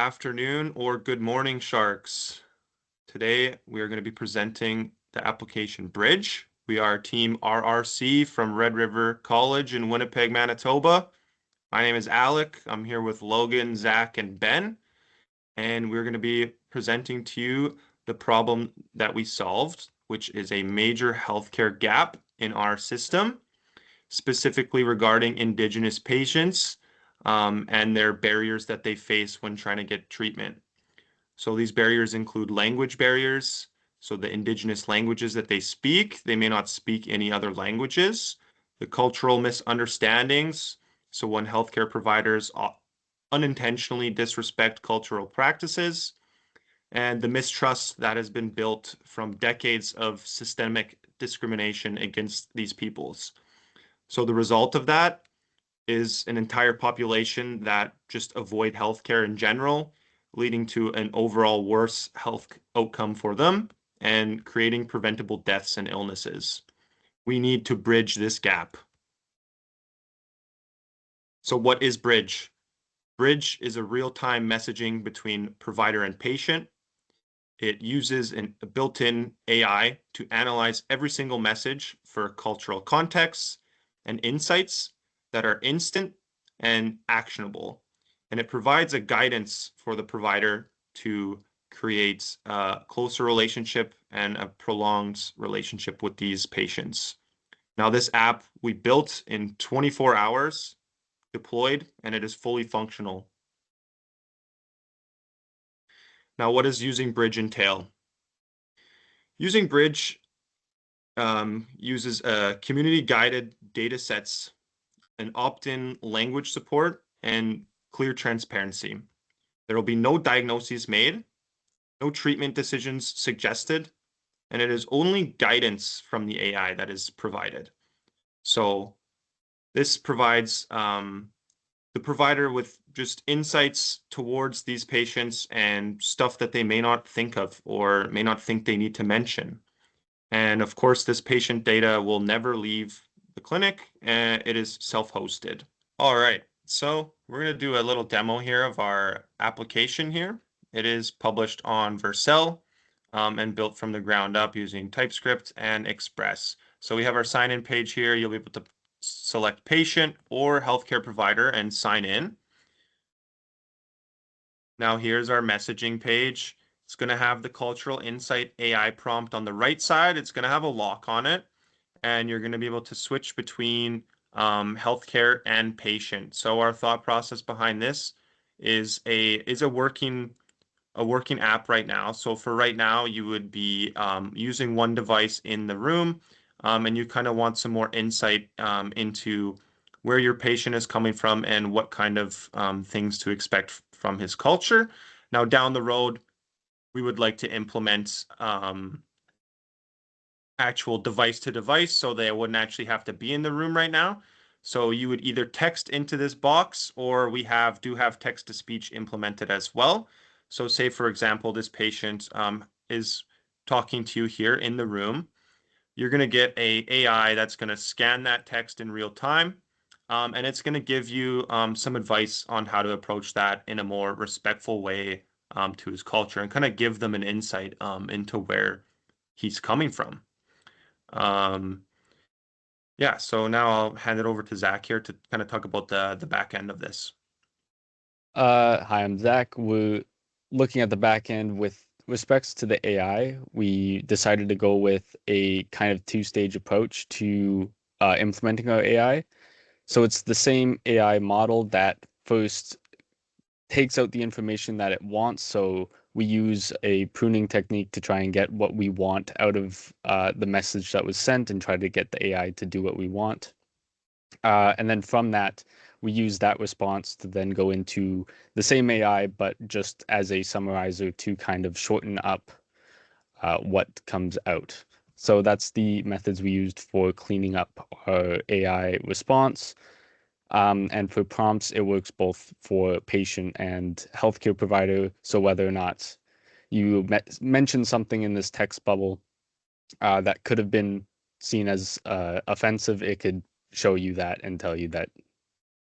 Afternoon or good morning, Sharks. Today we are going to be presenting the application Bridge. We are Team RRC from Red River College in Winnipeg, Manitoba. My name is Alec. I'm here with Logan, Zach, and Ben, and we're going to be presenting to you the problem that we solved, which is a major healthcare gap in our system, specifically regarding Indigenous patients and their barriers that they face when trying to get treatment. So these barriers include language barriers. So the Indigenous languages that they speak, they may not speak any other languages. The cultural misunderstandings. So when healthcare providers unintentionally disrespect cultural practices, and the mistrust that has been built from decades of systemic discrimination against these peoples. So the result of that is an entire population that just avoid healthcare in general, leading to an overall worse health outcome for them and creating preventable deaths and illnesses. We need to bridge this gap. So what is Bridge? Bridge is a real-time messaging between provider and patient. It uses a built-in AI to analyze every single message for cultural contexts and insights that are instant and actionable. And it provides a guidance for the provider to create a closer relationship and a prolonged relationship with these patients. Now, this app we built in 24 hours, deployed, and it is fully functional. Now, what does using Bridge entail? Using Bridge uses community-guided data sets, an opt-in language support, and clear transparency. There will be no diagnoses made, no treatment decisions suggested, and it is only guidance from the AI that is provided. So this provides the provider with just insights towards these patients and stuff that they may not think of or may not think they need to mention. And of course, this patient data will never leave the clinic, and it is self-hosted. All right, so we're going to do a little demo here of our application here. It is published on Vercel and built from the ground up using TypeScript and Express. So we have our sign-in page here. You'll be able to select patient or healthcare provider and sign in. Now here's our messaging page. It's going to have the Cultural Insight AI prompt on the right side. It's going to have a lock on it, and you're going to be able to switch between healthcare and patient. So our thought process behind this is a working app right now. So for right now, you would be using one device in the room, and you kind of want some more insight into where your patient is coming from and what kind of things to expect from his culture. Now, down the road, we would like to implement actual device to device so they wouldn't actually have to be in the room right now. So you would either text into this box, or we do have text to speech implemented as well. So say, for example, this patient is talking to you here in the room. You're going to get a AI that's going to scan that text in real time. And it's going to give you some advice on how to approach that in a more respectful way to his culture and kind of give them an insight into where he's coming from. Yeah, so now I'll hand it over to Zach here to kind of talk about the back end of this. Hi, I'm Zach. We're looking at the back end with respects to the AI. We decided to go with a kind of two-stage approach to implementing our AI. So it's the same AI model that first takes out the information that it wants. So we use a pruning technique to try and get what we want out of the message that was sent and try to get the AI to do what we want. And then from that, we use that response to then go into the same AI, but just as a summarizer to kind of shorten up what comes out. So that's the methods we used for cleaning up our AI response. And for prompts, it works both for patient and healthcare provider. So whether or not you mention something in this text bubble that could have been seen as offensive, it could show you that and tell you that